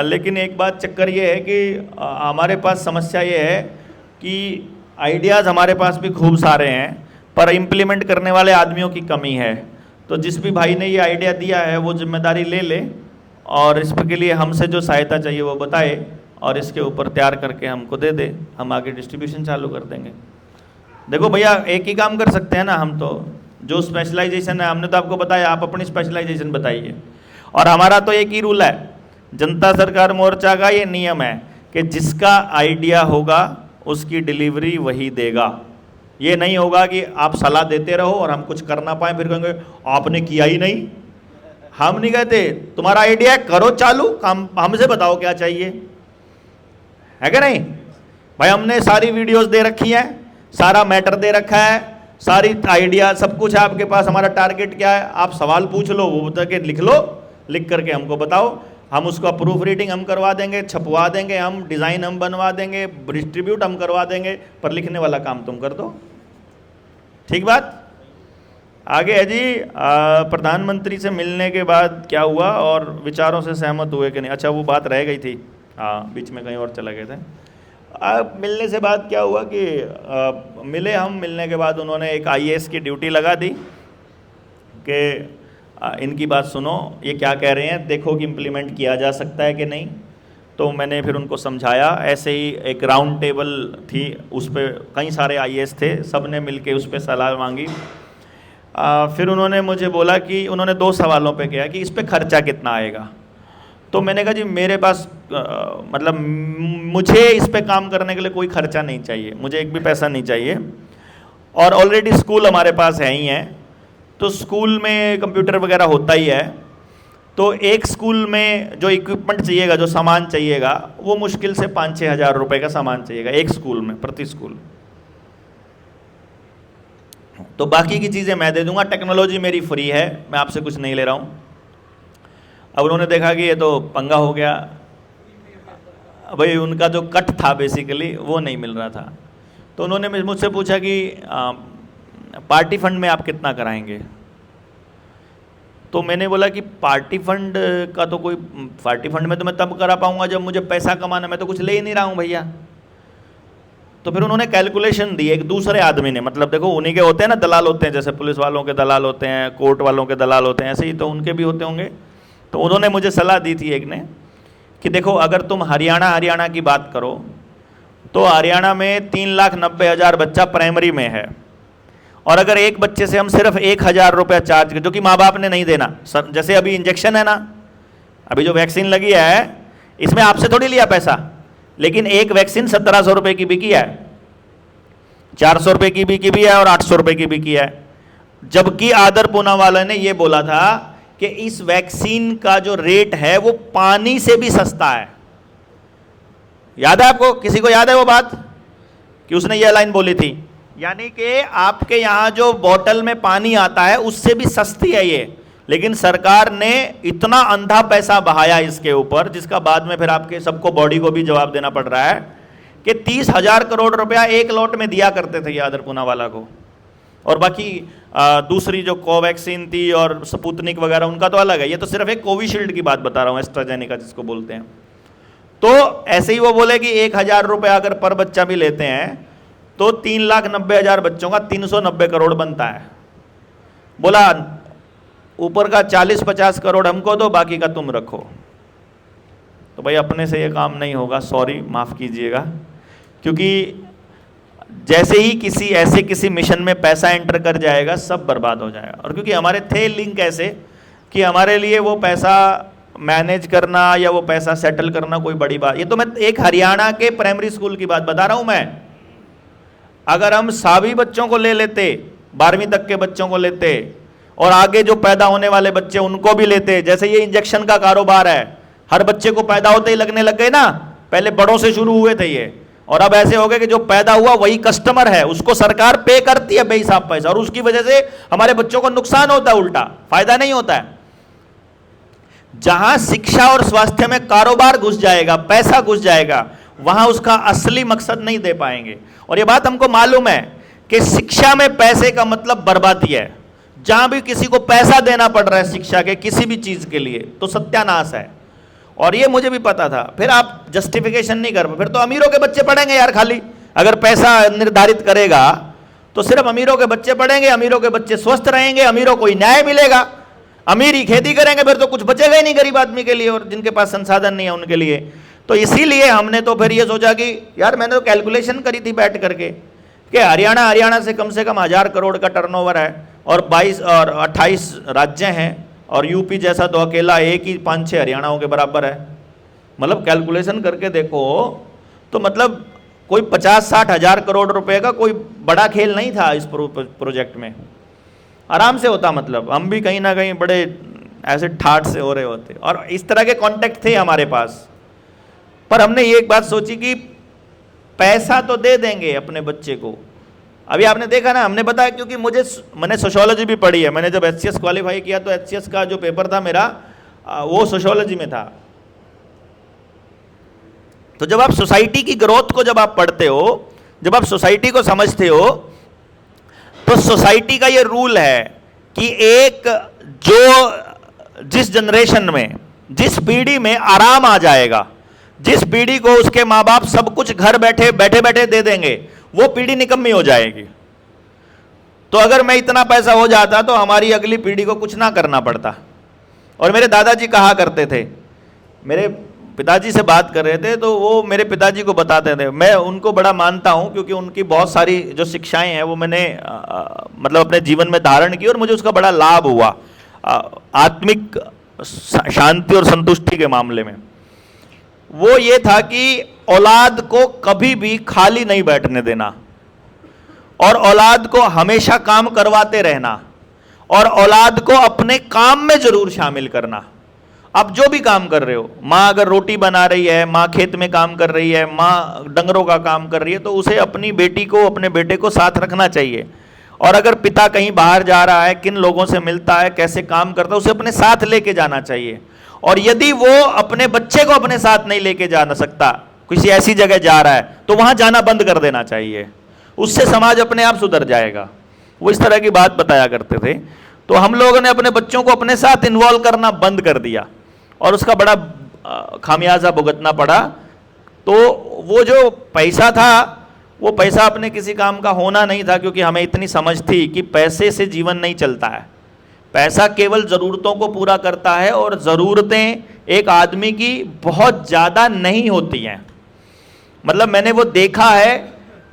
लेकिन एक बात चक्कर ये है कि हमारे पास समस्या ये है कि आइडियाज़ हमारे पास भी खूब सारे हैं पर इम्प्लीमेंट करने वाले आदमियों की कमी है। तो जिस भी भाई ने ये आइडिया दिया है वो जिम्मेदारी ले ले और इसके लिए हमसे जो सहायता चाहिए वो बताए और इसके ऊपर तैयार करके हमको दे दे, हम आगे डिस्ट्रीब्यूशन चालू कर देंगे। देखो भैया, एक ही काम कर सकते हैं ना हम, तो जो स्पेशलाइजेशन है हमने तो आपको बताया, आप अपनी स्पेशलाइजेशन बताइए। और हमारा तो एक ही रूल है जनता सरकार मोर्चा का, ये नियम है कि जिसका आइडिया होगा उसकी डिलीवरी वही देगा। ये नहीं होगा कि आप सलाह देते रहो और हम कुछ कर ना पाए फिर कहेंगे आपने किया ही नहीं। हम नहीं कहते, तुम्हारा आइडिया है करो चालू, काम हमसे बताओ क्या चाहिए, है क्या नहीं भाई। हमने सारी वीडियोस दे रखी हैं, सारा मैटर दे रखा है, सारी आइडिया सब कुछ है आपके पास। हमारा टारगेट क्या है, आप सवाल पूछ लो, वो बता के लिख लो, लिख करके हमको बताओ, हम उसका प्रूफ रीडिंग हम करवा देंगे, छपवा देंगे, हम डिज़ाइन हम बनवा देंगे, डिस्ट्रीब्यूट हम करवा देंगे, पर लिखने वाला काम तुम कर दो। ठीक बात। आगे है जी, प्रधानमंत्री से मिलने के बाद क्या हुआ और विचारों से सहमत हुए कि नहीं। अच्छा वो बात रह गई थी, हाँ बीच में कहीं और चले गए थे। मिलने से बाद क्या हुआ कि मिले हम, मिलने के बाद उन्होंने एक IAS की ड्यूटी लगा दी कि इनकी बात सुनो, ये क्या कह रहे हैं देखो कि इम्प्लीमेंट किया जा सकता है कि नहीं। तो मैंने फिर उनको समझाया। ऐसे ही एक राउंड टेबल थी, उस पर कई सारे IAS थे, सब ने मिल के उस पर सलाह मांगी। फिर उन्होंने मुझे बोला कि उन्होंने 2 सवालों पे किया कि इस पर खर्चा कितना आएगा। तो मैंने कहा जी मेरे पास मतलब मुझे इस पे काम करने के लिए कोई खर्चा नहीं चाहिए, मुझे एक भी पैसा नहीं चाहिए, और ऑलरेडी स्कूल हमारे पास है ही है, तो स्कूल में कंप्यूटर वगैरह होता ही है। तो एक स्कूल में जो इक्विपमेंट चाहिएगा, जो सामान चाहिएगा, वो मुश्किल से 5-6 हज़ार रुपये का सामान चाहिएगा एक स्कूल में, प्रति स्कूल। तो बाकी की चीज़ें मैं दे दूंगा, टेक्नोलॉजी मेरी फ्री है, मैं आपसे कुछ नहीं ले रहा हूँ। अब उन्होंने देखा कि ये तो पंगा हो गया, भाई उनका जो कट था बेसिकली वो नहीं मिल रहा था। तो उन्होंने मुझसे पूछा कि पार्टी फंड में आप कितना कराएंगे। तो मैंने बोला कि पार्टी फंड का तो कोई, पार्टी फंड में तो मैं तब करा पाऊंगा जब मुझे पैसा कमाना, मैं तो कुछ ले ही नहीं रहा हूँ भैया। तो फिर उन्होंने कैलकुलेशन दी एक दूसरे आदमी ने, मतलब देखो उन्हीं के होते हैं ना दलाल होते हैं, जैसे पुलिस वालों के दलाल होते हैं, कोर्ट वालों के दलाल होते हैं, ऐसे ही तो उनके भी होते होंगे। तो उन्होंने मुझे सलाह दी थी एक ने कि देखो अगर तुम हरियाणा की बात करो तो हरियाणा में 3,90,000 बच्चा प्राइमरी में है, और अगर एक बच्चे से हम सिर्फ 1,000 रुपया चार्ज करें, जो कि माँ बाप ने नहीं देना, जैसे अभी इंजेक्शन है ना, अभी जो वैक्सीन लगी है इसमें आपसे थोड़ी लिया पैसा, लेकिन एक वैक्सीन 1,700 रुपये की बिकी है, 400 रुपये की बिकी भी है और 800 रुपये की बिकी है। जबकि आदर पूना वाले ने ये बोला था कि इस वैक्सीन का जो रेट है वो पानी से भी सस्ता है। याद है आपको, किसी को याद है वो बात कि उसने ये लाइन बोली थी, यानी कि आपके यहाँ जो बोतल में पानी आता है उससे भी सस्ती है ये, लेकिन सरकार ने इतना अंधा पैसा बहाया इसके ऊपर, जिसका बाद में फिर आपके सबको बॉडी को भी जवाब देना पड़ रहा है कि 30,000 करोड़ रुपया एक लॉट में दिया करते थे ये आदर पूना वाला को, और बाकी दूसरी जो कोवैक्सीन थी और स्पुतनिक वगैरह उनका तो अलग है। ये तो सिर्फ एक कोविशील्ड की बात बता रहा हूँ, एस्ट्राजेनेका जिसको बोलते हैं। तो ऐसे ही वो बोले कि 1,000 रुपये अगर पर बच्चा भी लेते हैं तो 3,90,000 बच्चों का 390 करोड़ बनता है। बोला ऊपर का 40-50 करोड़ हमको दो, बाकी का तुम रखो। तो भाई अपने से ये काम नहीं होगा, सॉरी माफ़ कीजिएगा, क्योंकि जैसे ही किसी मिशन में पैसा एंटर कर जाएगा सब बर्बाद हो जाएगा। और क्योंकि हमारे थे लिंक ऐसे कि हमारे लिए वो पैसा मैनेज करना या वो पैसा सेटल करना कोई बड़ी बात। ये तो मैं एक हरियाणा के प्राइमरी स्कूल की बात बता रहा हूँ मैं। अगर हम सभी बच्चों को ले लेते, 12वीं तक के बच्चों को लेते और आगे जो पैदा होने वाले बच्चे उनको भी लेते, जैसे ये इंजेक्शन का कारोबार है, हर बच्चे को पैदा होते ही लगने लग गए ना, पहले बड़ों से शुरू हुए थे ये, और अब ऐसे हो गए कि जो पैदा हुआ वही कस्टमर है, उसको सरकार पे करती है बेहिसाब पैसा, और उसकी वजह से हमारे बच्चों को नुकसान होता है, उल्टा फायदा नहीं होता है। जहां शिक्षा और स्वास्थ्य में कारोबार घुस जाएगा, पैसा घुस जाएगा, वहां उसका असली मकसद नहीं दे पाएंगे। और ये बात हमको मालूम है कि शिक्षा में पैसे का मतलब बर्बादी है। जहां भी किसी को पैसा देना पड़ रहा है शिक्षा के किसी भी चीज के लिए तो सत्यानाश है। और ये मुझे भी पता था। फिर आप जस्टिफिकेशन नहीं कर पाए, फिर तो अमीरों के बच्चे पढ़ेंगे यार खाली। अगर पैसा निर्धारित करेगा तो सिर्फ अमीरों के बच्चे पढ़ेंगे, अमीरों के बच्चे स्वस्थ रहेंगे, अमीरों को ही न्याय मिलेगा, अमीर ही खेती करेंगे, फिर तो कुछ बचेगा ही नहीं गरीब आदमी के लिए और जिनके पास संसाधन नहीं है उनके लिए। तो इसीलिए हमने तो फिर ये सोचा कि यार, मैंने तो कैलकुलेशन करी थी बैठ करके कि हरियाणा से कम 1000 करोड़ का टर्नओवर है और 22 और 28 राज्य हैं और यूपी जैसा तो अकेला एक ही 5-6 हरियाणाओं के बराबर है। मतलब कैलकुलेशन करके देखो तो मतलब कोई 50-60 हजार करोड़ रुपए का कोई बड़ा खेल नहीं था इस प्रोजेक्ट में, आराम से होता। मतलब हम भी कहीं ना कहीं बड़े ऐसे ठाठ से हो रहे होते और इस तरह के कॉन्टेक्ट थे हमारे पास। पर हमने ये एक बात सोची कि पैसा तो दे देंगे अपने बच्चे को। अभी आपने देखा ना, हमने बताया, क्योंकि मैंने सोशियोलॉजी भी पढ़ी है। मैंने जब एचसीएस क्वालिफाई किया तो एचसीएस का जो पेपर था मेरा वो सोशियोलॉजी में था। तो जब आप सोसाइटी की ग्रोथ को जब आप पढ़ते हो, जब आप सोसाइटी को समझते हो, तो सोसाइटी का ये रूल है कि जिस जनरेशन में, जिस पीढ़ी में आराम आ जाएगा, जिस पीढ़ी को उसके माँ बाप सब कुछ घर बैठे बैठे दे देंगे, वो पीढ़ी निकम्मी हो जाएगी। तो अगर मैं इतना पैसा हो जाता तो हमारी अगली पीढ़ी को कुछ ना करना पड़ता। और मेरे दादाजी कहा करते थे, मेरे पिताजी से बात कर रहे थे तो वो मेरे पिताजी को बताते थे। मैं उनको बड़ा मानता हूं क्योंकि उनकी बहुत सारी जो शिक्षाएं हैं वो मैंने मतलब अपने जीवन में धारण की और मुझे उसका बड़ा लाभ हुआ आत्मिक शांति और संतुष्टि के मामले में। वो ये था कि औलाद को कभी भी खाली नहीं बैठने देना और औलाद को हमेशा काम करवाते रहना और औलाद को अपने काम में जरूर शामिल करना। अब जो भी काम कर रहे हो, माँ अगर रोटी बना रही है, माँ खेत में काम कर रही है, माँ डंगरों का काम कर रही है, तो उसे अपनी बेटी को, अपने बेटे को साथ रखना चाहिए। और अगर पिता कहीं बाहर जा रहा है, किन लोगों से मिलता है, कैसे काम करता है, उसे अपने साथ लेके जाना चाहिए। और यदि वो अपने बच्चे को अपने साथ नहीं लेके जा ना सकता, किसी ऐसी जगह जा रहा है, तो वहां जाना बंद कर देना चाहिए। उससे समाज अपने आप सुधर जाएगा। वो इस तरह की बात बताया करते थे। तो हम लोगों ने अपने बच्चों को अपने साथ इन्वॉल्व करना बंद कर दिया और उसका बड़ा खामियाजा भुगतना पड़ा। तो वो जो पैसा था, वो पैसा अपने किसी काम का होना नहीं था, क्योंकि हमें इतनी समझ थी कि पैसे से जीवन नहीं चलता है। पैसा केवल ज़रूरतों को पूरा करता है और ज़रूरतें एक आदमी की बहुत ज़्यादा नहीं होती हैं। मतलब मैंने वो देखा है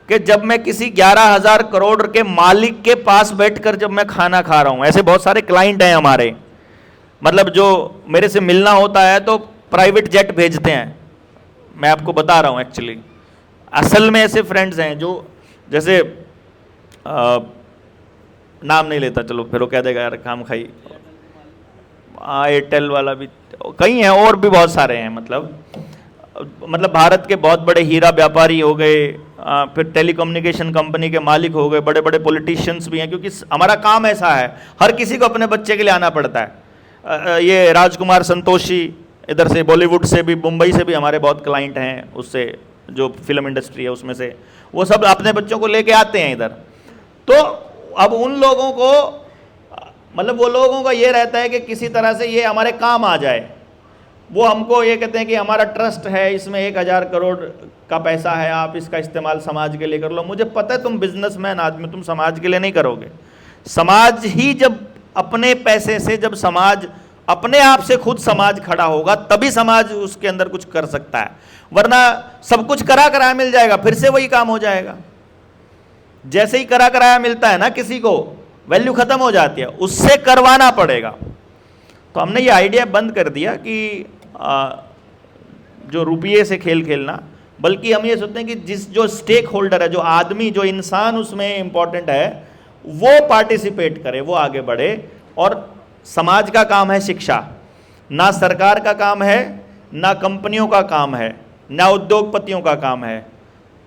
कि जब मैं किसी 11,000 करोड़ के मालिक के पास बैठकर जब मैं खाना खा रहा हूँ, ऐसे बहुत सारे क्लाइंट हैं हमारे, मतलब जो मेरे से मिलना होता है तो प्राइवेट जेट भेजते हैं। मैं आपको बता रहा हूँ एक्चुअली, असल में ऐसे फ्रेंड्स हैं जो, जैसे नाम नहीं लेता, चलो फिर वो कह देगा यार काम खाई, एयरटेल वाला भी कई हैं और भी बहुत सारे हैं। मतलब भारत के बहुत बड़े हीरा व्यापारी हो गए, फिर टेलीकम्युनिकेशन कंपनी के मालिक हो गए, बड़े बड़े पॉलिटिशियंस भी हैं, क्योंकि हमारा काम ऐसा है, हर किसी को अपने बच्चे के लिए आना पड़ता है। ये राजकुमार संतोषी इधर से, बॉलीवुड से भी, मुंबई से भी हमारे बहुत क्लाइंट हैं, उससे जो फिल्म इंडस्ट्री है उसमें से, वो सब अपने बच्चों को लेके आते हैं इधर। तो अब उन लोगों को मतलब वो लोगों का ये रहता है कि किसी तरह से ये हमारे काम आ जाए। वो हमको ये कहते हैं कि हमारा ट्रस्ट है, इसमें 1000 करोड़ का पैसा है, आप इसका इस्तेमाल समाज के लिए कर लो। मुझे पता है तुम बिजनेसमैन आदमी, तुम समाज के लिए नहीं करोगे। समाज ही जब अपने पैसे से, जब समाज अपने आप से खुद समाज खड़ा होगा तभी समाज उसके अंदर कुछ कर सकता है, वरना सब कुछ करा कराया मिल जाएगा फिर से वही काम हो जाएगा। जैसे ही करा कराया मिलता है ना किसी को, वैल्यू खत्म हो जाती है, उससे करवाना पड़ेगा। तो हमने ये आइडिया बंद कर दिया कि जो रुपये से खेल खेलना, बल्कि हम ये सोचते हैं कि जो स्टेक होल्डर है, जो आदमी, जो इंसान उसमें इंपॉर्टेंट है, वो पार्टिसिपेट करे, वो आगे बढ़े। और समाज का काम है शिक्षा, ना सरकार का काम है, ना कंपनियों का काम है, ना उद्योगपतियों का काम है,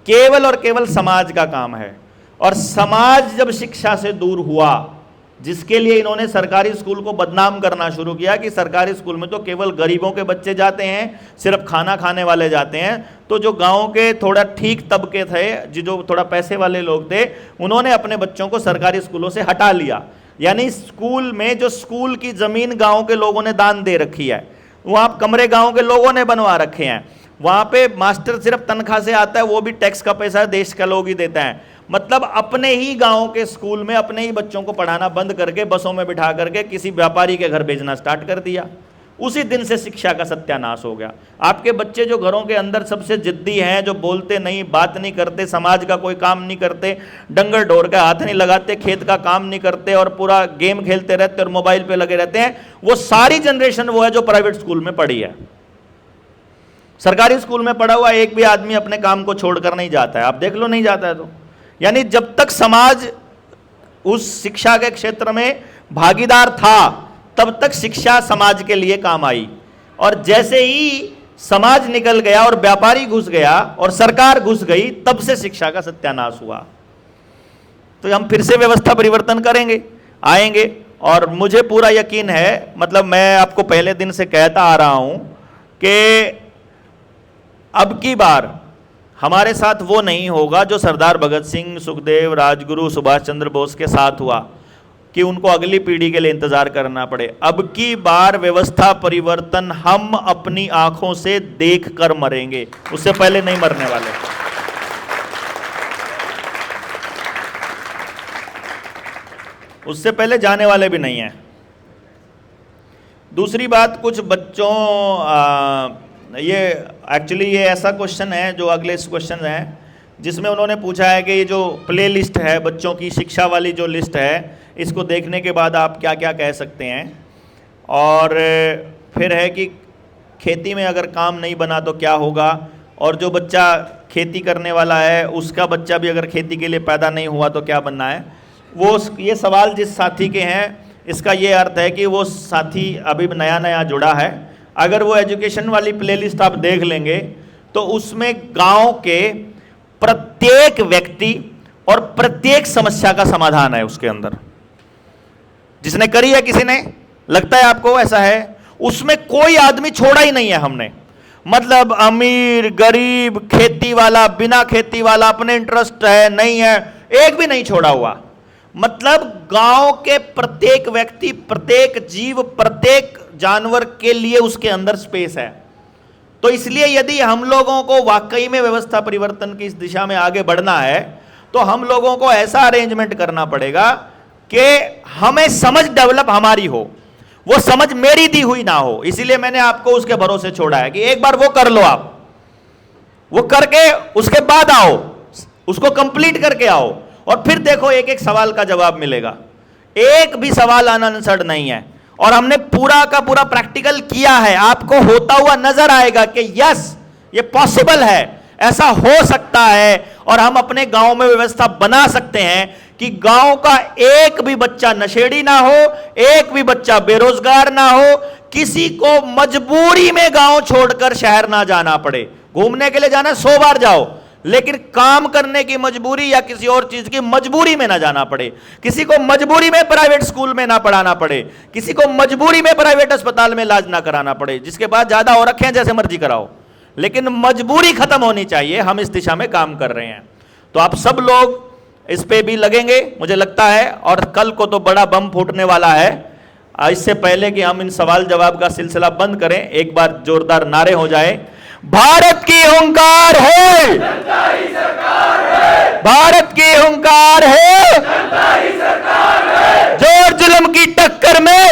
केवल और केवल समाज का काम है। और समाज जब शिक्षा से दूर हुआ, जिसके लिए इन्होंने सरकारी स्कूल को बदनाम करना शुरू किया कि सरकारी स्कूल में तो केवल गरीबों के बच्चे जाते हैं, सिर्फ खाना खाने वाले जाते हैं, तो जो गांव के थोड़ा ठीक तबके थे, जो थोड़ा पैसे वाले लोग थे, उन्होंने अपने बच्चों को सरकारी स्कूलों से हटा लिया। यानी स्कूल में जो स्कूल की ज़मीन गांव के लोगों ने दान दे रखी है, वहाँ कमरे गांव के लोगों ने बनवा रखे हैं, वहाँ पे मास्टर सिर्फ तनख्वाह से आता है, वो भी टैक्स का पैसा देश का लोग ही देता है। मतलब अपने ही गांव के स्कूल में अपने ही बच्चों को पढ़ाना बंद करके बसों में बिठा करके किसी व्यापारी के घर भेजना स्टार्ट कर दिया। उसी दिन से शिक्षा का सत्यानाश हो गया। आपके बच्चे जो घरों के अंदर सबसे जिद्दी हैं, जो बोलते नहीं, बात नहीं करते, समाज का कोई काम नहीं करते, डंगर ढोर का हाथ नहीं लगाते, खेत का काम नहीं करते और पूरा गेम खेलते रहते और मोबाइल पे लगे रहते हैं, वो सारी जनरेशन वो है जो प्राइवेट स्कूल में पढ़ी है। सरकारी स्कूल में पढ़ा हुआ एक भी आदमी अपने काम को छोड़कर नहीं जाता है, आप देख लो, नहीं जाता है। तो यानी जब तक समाज उस शिक्षा के क्षेत्र में भागीदार था, तब तक शिक्षा समाज के लिए काम आई। और जैसे ही समाज निकल गया और व्यापारी घुस गया और सरकार घुस गई, तब से शिक्षा का सत्यानाश हुआ। तो हम फिर से व्यवस्था परिवर्तन करेंगे, आएंगे। और मुझे पूरा यकीन है, मतलब मैं आपको पहले दिन से कहता आ रहा हूं कि अब की बार हमारे साथ वो नहीं होगा जो सरदार भगत सिंह, सुखदेव, राजगुरु, सुभाष चंद्र बोस के साथ हुआ कि उनको अगली पीढ़ी के लिए इंतजार करना पड़े। अब की बार व्यवस्था परिवर्तन हम अपनी आंखों से देखकर मरेंगे, उससे पहले नहीं मरने वाले। उससे पहले जाने वाले भी नहीं हैं। दूसरी बात, कुछ बच्चों ये एक्चुअली ये ऐसा क्वेश्चन है जो अगले क्वेश्चन है, जिसमें उन्होंने पूछा है कि ये जो प्ले लिस्ट है बच्चों की शिक्षा वाली जो लिस्ट है, इसको देखने के बाद आप क्या क्या कह सकते हैं। और फिर है कि खेती में अगर काम नहीं बना तो क्या होगा, और जो बच्चा खेती करने वाला है उसका बच्चा भी अगर खेती के लिए पैदा नहीं हुआ तो क्या बनना है। वो ये सवाल जिस साथी के हैं, इसका ये अर्थ है कि वो साथी अभी नया नया जुड़ा है। अगर वो एजुकेशन वाली प्लेलिस्ट आप देख लेंगे तो उसमें गांव के प्रत्येक व्यक्ति और प्रत्येक समस्या का समाधान है उसके अंदर। जिसने करी है, किसी ने, लगता है आपको ऐसा है? उसमें कोई आदमी छोड़ा ही नहीं है हमने। मतलब अमीर, गरीब, खेती वाला, बिना खेती वाला, अपने इंटरेस्ट है नहीं है, एक भी नहीं छोड़ा हुआ। मतलब गांव के प्रत्येक व्यक्ति, प्रत्येक जीव, प्रत्येक जानवर के लिए उसके अंदर स्पेस है। तो इसलिए यदि हम लोगों को वाकई में व्यवस्था परिवर्तन की इस दिशा में आगे बढ़ना है, तो हम लोगों को ऐसा अरेंजमेंट करना पड़ेगा कि हमें समझ डेवलप हमारी हो, वो समझ मेरी दी हुई ना हो। इसीलिए मैंने आपको उसके भरोसे छोड़ा है कि एक बार वो कर लो, आप वो करके उसके बाद आओ, उसको कंप्लीट करके आओ, और फिर देखो एक एक सवाल का जवाब मिलेगा। एक भी सवाल अनआंसर्ड नहीं है, और हमने पूरा का पूरा प्रैक्टिकल किया है। आपको होता हुआ नजर आएगा कि यस, ये पॉसिबल है, ऐसा हो सकता है, और हम अपने गांव में व्यवस्था बना सकते हैं कि गांव का एक भी बच्चा नशेड़ी ना हो, एक भी बच्चा बेरोजगार ना हो, किसी को मजबूरी में गांव छोड़कर शहर ना जाना पड़े। घूमने के लिए जाना 100 बार जाओ, लेकिन काम करने की मजबूरी या किसी और चीज की मजबूरी में ना जाना पड़े, किसी को मजबूरी में प्राइवेट स्कूल में ना पढ़ाना पड़े, किसी को मजबूरी में प्राइवेट अस्पताल में इलाज ना कराना पड़े। जिसके पास ज्यादा हो रखे हैं जैसे मर्जी कराओ, लेकिन मजबूरी खत्म होनी चाहिए। हम इस दिशा में काम कर रहे हैं। तो आप सब लोग इस पे भी लगेंगे मुझे लगता है, और कल को तो बड़ा बम फूटने वाला है। इससे पहले कि हम इन सवाल जवाब का सिलसिला बंद करें, एक बार जोरदार नारे हो जाए, भारत की हुंकार है, भारत की हुंकार है, जोर जुल्म की टक्कर में